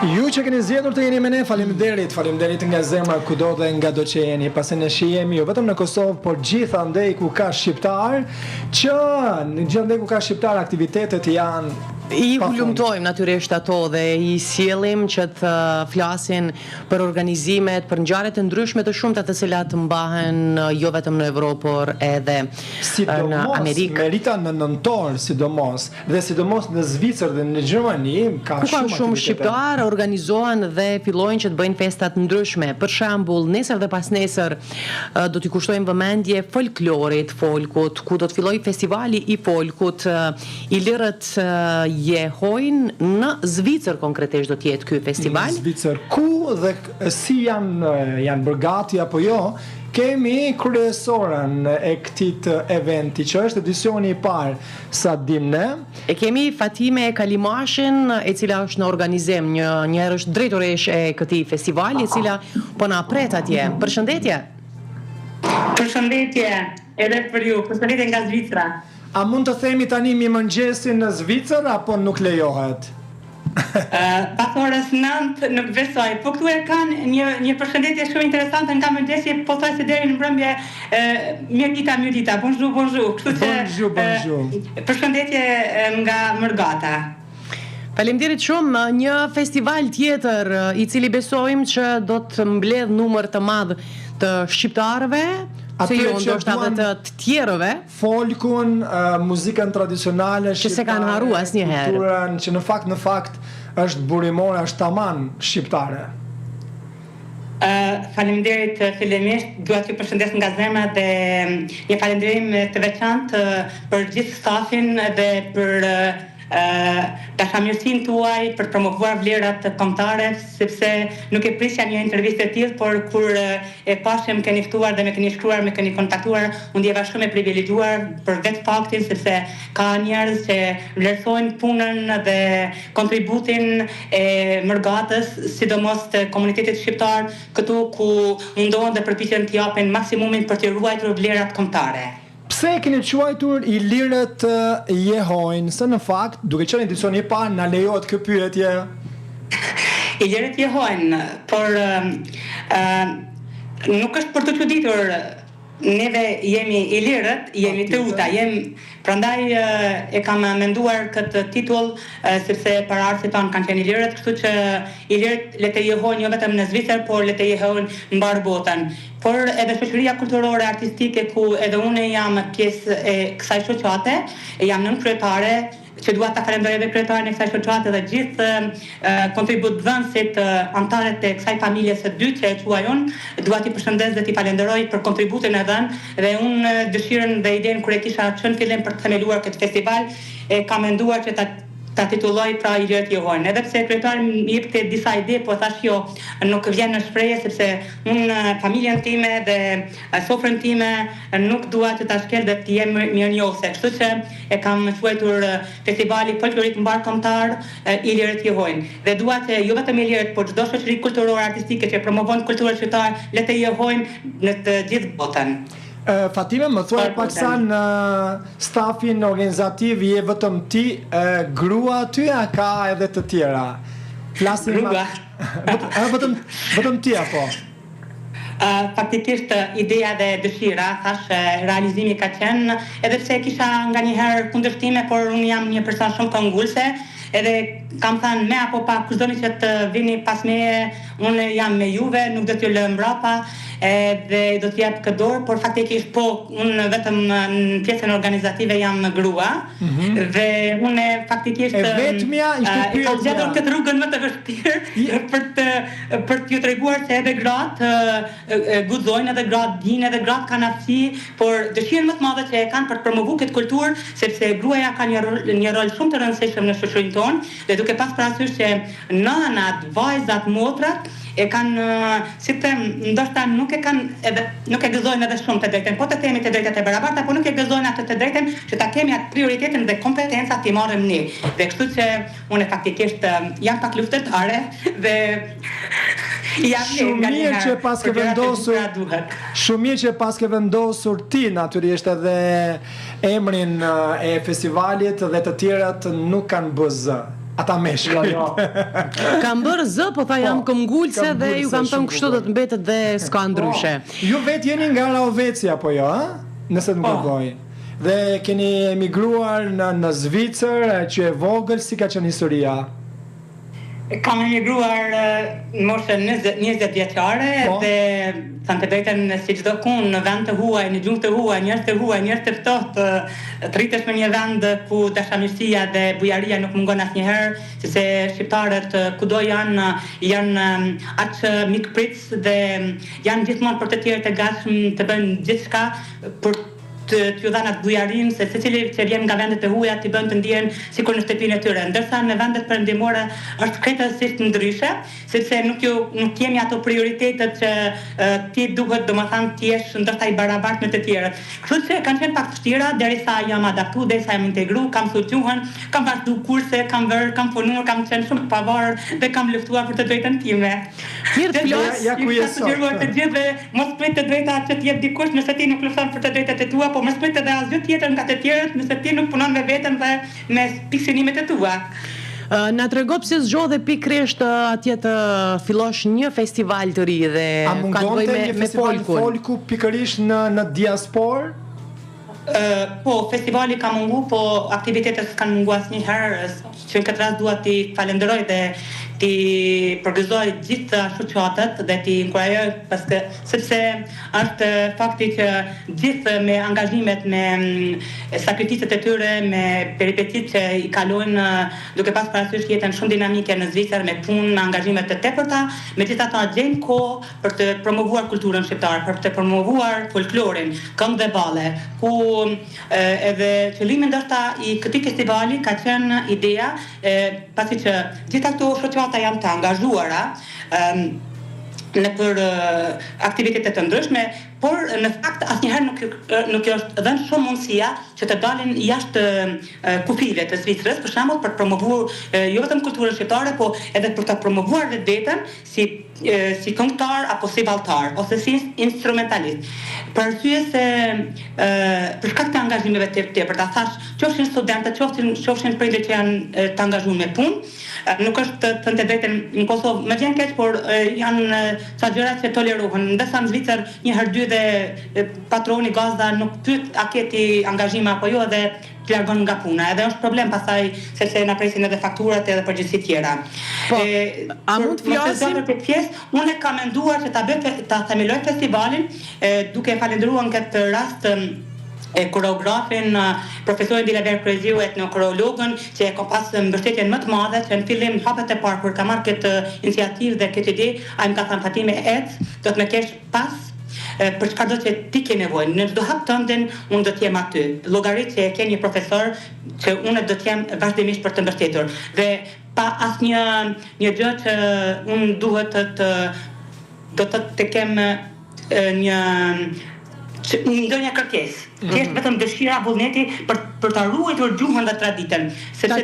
Ju që keni zgjedhur të jeni me ne, faleminderit nga zemra kudo dhe nga do që jeni, pasi ne shihemi jo vetëm në Kosovë, por gjithandej ku ka shqiptar, gjithandej ku ka shqiptar aktivitetet janë I kulumtojmë natyrisht ato dhe I sjellim që të flasin për organizimet, për ngjarje të ndryshme të shumta të cilat mbahen jo vetëm në Evropë, por edhe në Amerikë. Merita në nëntor sidomos, dhe sidomos në Zvicër dhe në Gjermani ka shumë shqiptar organizohen dhe fillojnë që të bëjnë festa të ndryshme. Për shembull, nesër dhe pasnesër do t'i kushtojmë vëmendje folklorit, folkut, ku do të fillojë festivali I folkut, Ilirët Jehojnë në Zvicër konkretisht do të jetë ky festival. Në Zvicër ku dhe si janë bërgati apo jo? Kemi kryesorën e këtij eventi, që është edicioni I parë sa dim ne. E kemi Fatime Kalimashin, e cila është në organizim, një herë është drejtoresh e këtij festivali, e cila po na pret atje. Përshëndetje. Përshëndetje edhe për ju. Përshëndetje nga Zvicra. A mund të themi tani mirëmëngjesin në Zvicër apo nuk lejohet? Pas orës 9 nuk besoj, po këtu e kanë një përshëndetje shumë interesante nga mëngjesi, po thoj se deri në mbrëmje mirë dita, bonjour. Kështu që përshëndetje nga Mërgata. Faleminderit shumë, një festival tjetër I cili besojmë që do të mbledh numër të madh të shqiptarëve, se jo ndoshta edhe të tjerëve, folkun, muzikën tradicionale që se kanë harru asnjëherë, kulturën që në fakt është burimore, është taman shqiptare. Faleminderit fillimisht, dua t'ju përshëndes nga zemra dhe një falënderim të veçantë për gjithë stafin dhe për dashamirësinë tuaj për të promovuar vlerat kombëtare, sepse nuk e prisja një intervistë e tillë, por kur e pashëm keni ftuar dhe më keni shkruar, më keni kontaktuar, unë ndjeva shumë e privilegjuar për vetë faktin sepse ka njerëz që vlerësojnë punën dhe kontributin e Mërgatës, sidomos të komunitetit shqiptar, këtu ku mundohen dhe përpiqen të japin maksimumin për të ruajtur vlerat kombëtare. Pse e keni quajtur Ilirët Jehojnë? Se në fakt, duke qenë edicioni I parë, na lejohet kjo pyetje? Ilirët Jehojnë, por nuk është për të çuditur. Neve jemi Ilirët, jemi Teuta, prandaj e kam menduar këtë titull sepse paraardhësit tanë kanë qenë Ilirët, kështu që Ilirët le të jehojnë jo vetëm në Zvicër, por le të jehojnë në mbar botën. Por edhe shoqëria kulturore artistike ku edhe unë jam pjesë e kësaj shoqate, jam nënkryetare, që dua ta falenderoj edhe kryetarin e kësaj shoqate dhe gjithë kontributdhënësit, anëtarët e kësaj familje së dytë që e quaj unë, dua t'i përshëndes dhe t'i falenderoj për kontributin e dhënë dhe unë dëshirën dhe idenë kur e kisha qenë fillim për të themeluar këtë festival, e kam menduar që ta titulloj pra Ilirët Jehojnë. Edhe pse kryetari më jepte disa ide, po thash jo, nuk vjen në shprehje sepse unë familjen time dhe sofrën time nuk dua që ta shkel dhe të jem mirënjohëse. Kështu që e kam quajtur festivali folklorik mbar kombëtar Ilirët Jehojnë. Dhe dua që jo vetëm Ilirët, por çdo shoqëri kulturore artistike që promovon kulturën shqiptare le të jehojnë në të gjithë botën. Fatime, më thuaj pak sa në stafin organizativ je vetëm ti, grua ty a ka edhe të tjera? Grua? Vetëm ti apo? Faktikisht ideja dhe dëshira, thash realizimi ka qenë, edhe pse kisha nganjëherë kundërshtime, por unë jam një person shumë këngulse, edhe kam thënë me apo pa kushdoni që të vini pas meje, unë jam me juve, nuk do t'ju lë mbrapa, dhe do t'jap këtë dorë, por faktikisht po, unë vetëm në pjesën organizative jam grua, dhe unë faktikisht e kam gjetur këtë rrugën më të vështirë për t'ju treguar se edhe gratë guxojnë, edhe gratë dinë, edhe gratë kanë aftësi, por dëshirën më të madhe që e kanë për të promovuar këtë kulturë, sepse gruaja ka një rol shumë të rëndësishëm në shoqërinë tonë, dhe duke pas parasysh që nënat, vajzat, motrat e kanë, si të them, ndoshta nuk e gëzojnë edhe shumë të drejtën, po të themi të drejtat e barabarta, po nuk e gëzojnë atë të drejtën që ta kemi atë prioritetin dhe kompetencat t'i marrim ne. Dhe kështu që unë faktikisht jam pak luftëtare dhe Shumë mirë që pas ke vendosur ti natyrisht edhe emrin e festivalit dhe të tjerat nuk kanë BZ. ata meshkujt. Jo. Kam bërë zë, po tha jam këmbgulse dhe ju kam thënë kështu do të mbetet dhe s'ka ndryshe. Ju vetë jeni nga Laovecia apo jo, ha? Nëse të më kërkoj. Dhe keni emigruar në Zvicër, që e vogël, si ka qenë historia? Kam emigruar në moshën 20 vjeçare dhe thënë të drejtën si çdo kun në vend të huaj, në gjuhë të huaj, njerëz të ftohtë, të rritesh në një vend ku dashamirësia dhe bujaria nuk mungon asnjëherë, sepse shqiptarët kudo janë aq mikpritës dhe janë gjithmonë për të tjerë të gatshëm të bëjnë gjithçka për t'ju dhanë atë bujarinë, se secili që vjen nga vendet e huaja t'i bën të ndihen sikur në shtëpinë e tyre. Ndërsa në vendet perëndimore është krejtësisht ndryshe, sepse nuk kemi ato prioritetet që ti duhet domethënë të jesh ndoshta i barabartë me të tjerët. Kështu që kanë qenë pak vështira derisa jam adaptuar, derisa jam integruar, kam studiuar, kam vazhduar kurse, kam punuar, kam qenë shumë pavarur dhe kam luftuar për të drejtën time. Mirë, flas. Ja ku je sot. Të gjithë mos prit të drejta që të jep dikush nëse ti nuk lufton për të drejtat e tua, po mos prit edhe asgjë tjetër nga të tjerët nëse ti nuk punon me veten dhe me pikësinimet e tua. Na trego pse zgjodhe pikërisht atje të fillosh një festival të ri dhe ka të bëjë me folkun. Folku pikërisht në diasporë? Po, festivali ka mungu, po aktivitetet s'kan mungu asnjëherë, që në këtë rast dua t'i falenderoj dhe t'i përgëzoj gjithë shoqatët dhe t'i inkurajoj sepse është fakti që gjithë me angazhimet, me sakrificët e tyre, me peripetit që i kalojnë duke pas parasysh jetën shumë dinamike në Zvicër, me punë, me angazhimet të tepërta, megjithatë gjejnë kohë për të promovuar kulturën shqiptare, për të promovuar folklorin, këngë dhe balle, ku edhe qëllimi ndoshta i këtij festivali ka qenë ideja, pasi që gjitha këto shoqata janë të angazhuara në për aktivitete të ndryshme, por në fakt asnjëherë nuk është dhënë shumë mundësia që të dalin jashtë kufive të Zvicrës, për shembull për të promovuar jo vetëm kulturën shqiptare, po edhe për të promovuar vetën si këngëtar apo si valltar ose si instrumentalist. Për arsye se për shkak të angazhimeve të tepërta, thash, qofshin studentët, qofshin prindërit që janë të angazhuar me punë, nuk është të drejtën në Kosovë më vjen keq, por janë ca gjëra që tolerohen. Ndërsa në Zvicër një herë dy dhe patroni gazda nuk pyet a ke ti angazhime apo jo dhe të largon nga puna. Edhe është problem pastaj sepse na presin edhe fakturat edhe përgjegjësi tjera. Po, a mund të flasim për pjesë? Unë kam menduar që ta themeloj festivalin duke falendëruar në këtë rast koreografin, profesorin Dilaver Kreziu, etnokoreologën, që e ka pas mbështetjen më të madhe, që në fillim hapet e parë kur ka marrë këtë iniciativë dhe këtë ide, ai më ka thënë Fatime, do të më kesh pas për çfarëdo që ti ke nevojë. Në çdo hap tënden unë do të jem aty. Llogarit që e ke një profesor që unë do të jem vazhdimisht për të mbështetur. Dhe pa asnjë gjë që unë duhet të kem një ndonjë kërkesë. Thjesht vetëm dëshira vullneti për ta ruajtur gjuhën dhe traditën. Sepse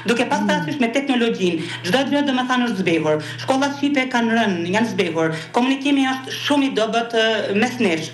duke pas parasysh me teknologjinë, çdo gjë domethënë është zbehur. Shkollat shqipe kanë rënë, janë zbehur. Komunikimi është shumë i dobët mes nesh.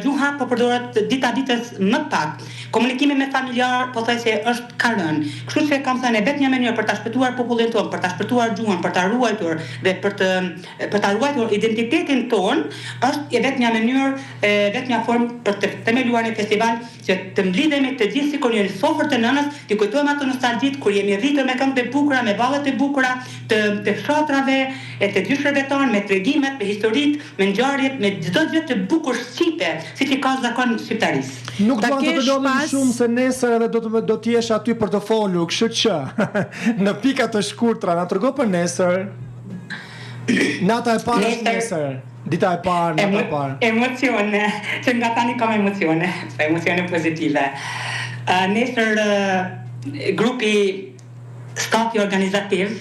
Gjuha po përdoret dita ditës më pak. Komunikimi me familjar pothuajse është ka rënë. Kështu që kam thënë vetëm një mënyrë për ta shpëtuar popullin tonë, për ta shpëtuar gjuhën, për ta ruajtur dhe për ta ruajtur identitetin tonë, është vetëm një mënyrë, vetëm një formë për të themeluar një festival që të mblidhemi të gjithë sikur një sofër të nënës, të kujtojmë ato nostalgjit kur jemi rritur me këngët e bukura, me vallet e bukura, të fshatrave, e të gjyshrave tonë, me tregimet, me historitë, me ngjarjet, me çdo gjë të bukur shqipe, siç i ka zakon shqiptarisë. Nuk do të lodhim shumë se nesër edhe do të jesh aty për të folur, kështu që në pika të shkurtra na trego për nesër. Nata e parë është nesër. Dita e parë, nata e parë. Emocione, që nga tani kam emocione pozitive. Nesër grupi stafi organizativ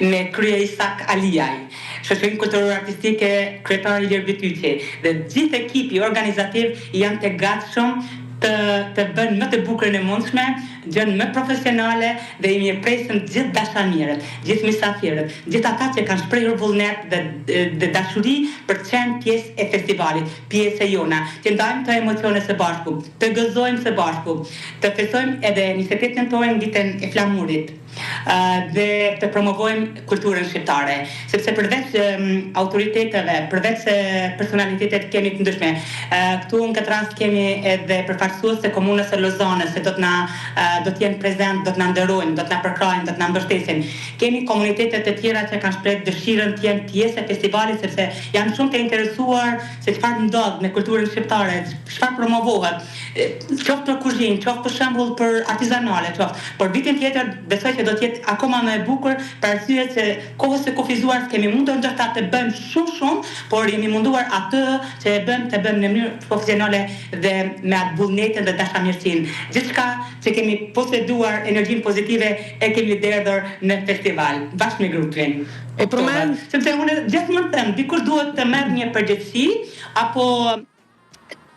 me krye Isak Aliaj, shoqërinë kulturore artistike kryetari Ilir Bytyqi dhe gjithë ekipi organizativ janë të gatshëm të bën më të bukur e mundshme, gjën më profesionale dhe i mirëpresim gjithë dashamirët, gjithë mysafirët, gjithë ata që kanë shprehur vullnet dhe dashuri për të qenë pjesë e festivalit, pjesë e jona, që ndajmë të emocione së bashku, të gëzojmë së bashku, të festojmë edhe 28 nëntorin ditën e flamurit. Dhe të promovojmë kulturën shqiptare, sepse përveç autoriteteve, përveç personalitetet kemi të ndryshme. Këtu në këtë rast kemi edhe përfaqësues të komunës së Lozanës, se do të jenë prezent, do të na nderojnë, do të na përkrajnë, do të na mbështesin. Kemi komunitete të tjera që kanë shprehur dëshirën të jenë pjesë e festivalit, sepse janë shumë të interesuar se çfarë ndodh me kulturën shqiptare, çfarë promovohet, qoftë për kuzhinë, qoftë për shembull për artizanale, qoftë. Por vitin tjetër besoj që do të jetë akoma më e bukur për arsye se kohës së kufizuar kemi mundur ndoshta të bëjmë shumë, por jemi munduar atë që e bëjmë të bëjmë në mënyrë profesionale dhe me atë vullnetin dhe dashamirësinë. Gjithçka që kemi poseduar energjinë pozitive e kemi derdhur në festival bashkë me grupin. E përmend, sepse unë gjithmonë them, dikur duhet të merr një përgjegjësi apo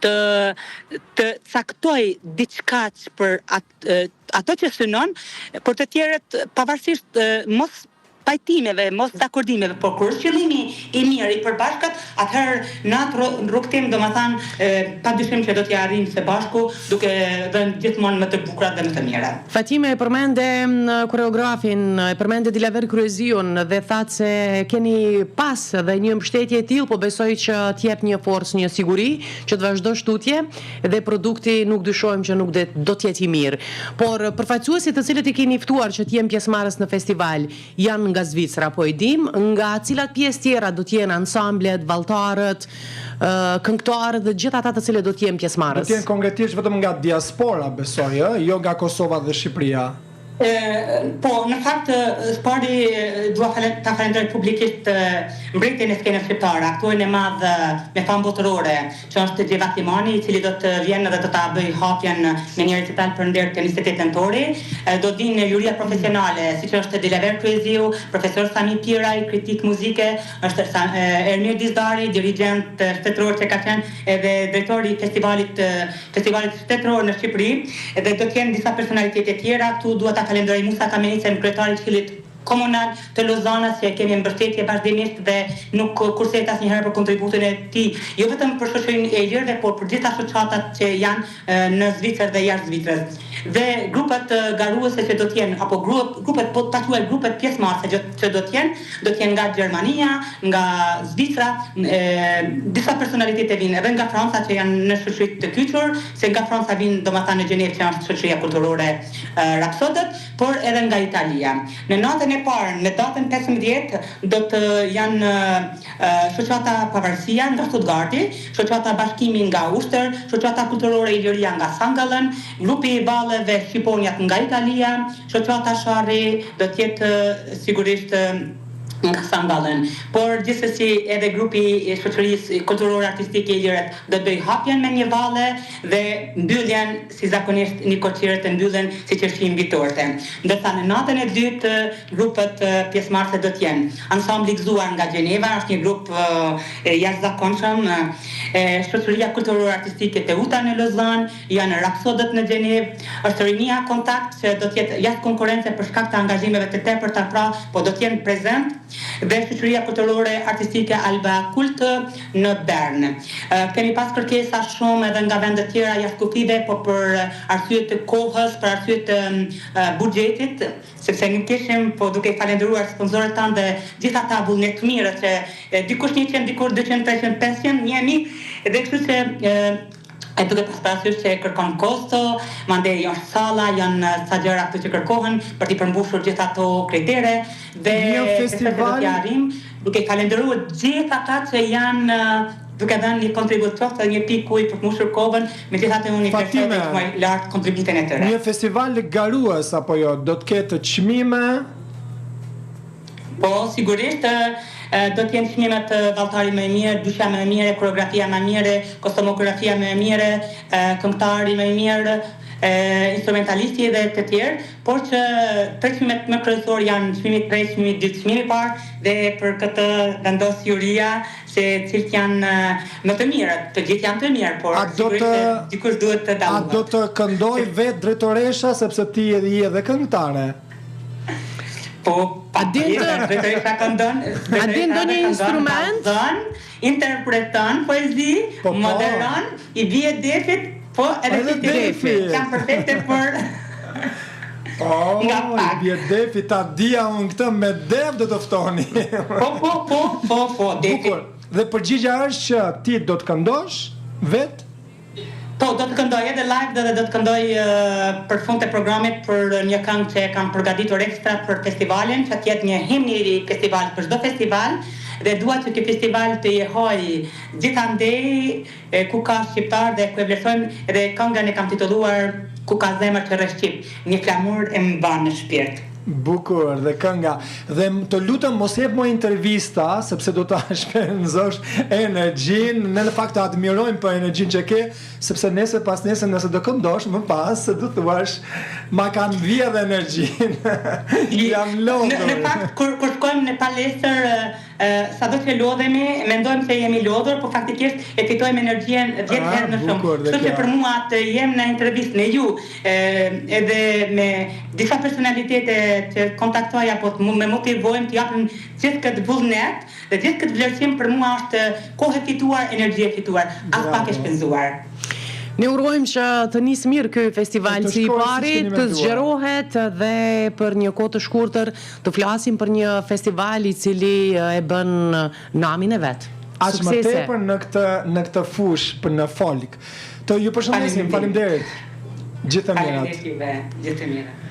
të caktoj diçka për ato që synon, por të tjerët pavarësisht mos pajtimeve, mos dakordimeve, por kur është qëllimi i mirë i përbashkët, atëherë në atë rrugtim domethënë padyshim që do t'ja arrijmë së bashku, duke dhënë gjithmonë më të bukurat dhe më të mirat. Fatime e përmende koreografin, e përmende Dilaver Kryeziun dhe thatë se keni pas dhe një mbështetje e tillë, po besoj që t'jep një forcë, një siguri që të vazhdosh tutje dhe produkti nuk dyshojmë që nuk do të jetë i mirë. Por përfaqësuesit të cilët i keni ftuar që të jenë pjesëmarrës në festival janë nga Zvicra, po e dim, nga cilat pjesë tjera do të jenë ansamblet, valltarët, këngëtarët dhe gjithë ata të cilët do të jenë pjesëmarrës. Do të jenë konkretisht vetëm nga diaspora, besoj, jo nga Kosova dhe Shqipëria. Po, në fakt, pari dua ta falenderoj publikisht mbretjen e skenës shqiptare, aktorin e madh me famë botërore, që është Gjeva Timani, i cili do të vjenë dhe do ta bëj hapjen me një recital për nder të 28 nëntori. Do të vinë juria profesionale, siç është Dilaver Kryeziu, profesor Sami Piraj, kritik muzike, është Ermir Dizdari, dirigent shtetëror që ka qenë edhe drejtori i festivalit shtetëror në Shqipëri, dhe do të kenë disa personalitete tjera. Këtu dua ta falenderoj Musa Kamenicën, kryetari i Këshillit Komunal të Lozanës, që kemi mbështetje vazhdimisht dhe nuk kurset asnjëherë për kontributin e tij, jo vetëm për shoqërinë e Ilirëve, por për gjitha shoqatat që janë në Zvicër dhe jashtë Zvicrës. Dhe grupet garuese që do të jenë, apo grupet po ta quaj grupet pjesëmarrëse që do të jenë nga Gjermania, nga Zvicra, disa personalitete vinë edhe nga Franca që janë në shoqëri të kyçur, se nga Franca vinë domethënë në Gjenevë që është shoqëria kulturore Rapsodët, por edhe nga Italia. Në natën e parë, në datën 15 do të janë shoqata Pavarësia nga Stuttgarti, shoqata Bashkimi nga Ushter, shoqata kulturore Iliria nga Sangallën, grupi i Valleve Shqiponjat nga Italia, shoqata Sharri do të jetë sigurisht nga Sangallën, por gjithsesi edhe grupi i shoqërisë kulturore artistike e Ilirët do të bëj hapjen me një valle dhe mbylljen si zakonisht një koqire të mbyllen siç është invitorte. Ndërsa në natën e dytë grupet pjesëmarrëse do të jenë ansambli Gëzuar nga Gjeneva, është një grup jashtëzakonshëm, shoqëria kulturore artistike Teuta në Lozan, janë Rapsodët në Gjenevë, është Rinia Kontakt që do të jetë jashtë konkurrence për shkak të angazhimeve të tepërta, pra, po do të jenë prezent, dhe shoqëria kulturore artistike Alba Kult në Bern. Kemi pas kërkesa shumë edhe nga vende të tjera jashtë kufive, po për arsye të kohës, për arsye të buxhetit, sepse nuk kishim, po duke falendëruar sponsorët tanë dhe gjithë ata vullnet të mirë që dikush 100, dikur 200, 300, 500 jemi, dhe kështu që e duke pas parasysh se kërkon kosto, mandej janë salla, janë sa gjëra ato që kërkohen për t'i përmbushur gjithë ato kritere dhe festival duke falendëruar gjithë ata që janë duke dhënë një kontribut qoftë dhe një pikë ujë për të mbushur kohën, megjithatë unë i përshëndes më lart kontributin e tyre. Një festival garues apo jo, do të ketë çmime? Po, sigurisht do të jenë çmimet valltari më i mirë, dyshja më e mirë, koreografia më e mirë, kostumografia më e mirë, këngëtari më i mirë, instrumentalisti dhe të tjerë, por që tre çmimet më kryesor janë çmimi i tretë, çmimi i dytë, çmimi i parë dhe për këtë vendos juria se cilët janë më të mirët, të gjithë janë të mirë, por sigurisht dikush duhet të dallohet. A do të këndoj vetë drejtoresha sepse ti je edhe këngëtare? Po, drejtoresha këndon. A din ndonjë instrument? Interpreton poezi, moderon, i bie defit, po edhe defi. Janë perfekte për i bie defi, ta dia unë këtë me def do të ftoni. Po, defi. Dhe përgjigja është që ti do të këndosh vetë? Po, do të këndoj edhe live dhe do të këndoj për fund të programit për një këngë që kam përgatitur ekstra për festivalin, që tjetë një himn i festivalit për çdo festival, dhe dua që ky festival të jehoj gjithandej ku ka shqiptar dhe ku e vlerësojmë, edhe këngën e kam titulluar Ku ka zemër që rreth shqip, një flamur e mban në shpirt. Bukur dhe kënga. Dhe të lutem mos jep më intervista sepse do ta shpenzosh energjinë. Ne në fakt të admirojmë për energjinë që ke, sepse nesër pas nesër nëse do këndosh më pas do thuash ma kanë vije dhe energjinë. Jam lodhur. Në fakt kur shkojmë në palestër sado që lodhemi, mendojmë se jemi lodhur, por faktikisht e fitojmë energjinë 10 herë më shumë. Kështu që për mua të jem në intervistë me ju, edhe me disa personalitete që kontaktoj apo me motivojmë të japim gjithë këtë vullnet dhe gjithë këtë vlerësim, për mua është kohë e fituar, energji e fituar, as pak e shpenzuar. Ne urojmë që të nisë mirë ky festival si i parit, të zgjerohet dhe për një kohë të shkurtër të flasim për një festival i cili e bën namin e vet. Aq më tepër në këtë fushë për në folk. Të ju përshëndesim, faleminderit. Gjithë të mirat. Faleminderit juve, gjithë të mirat.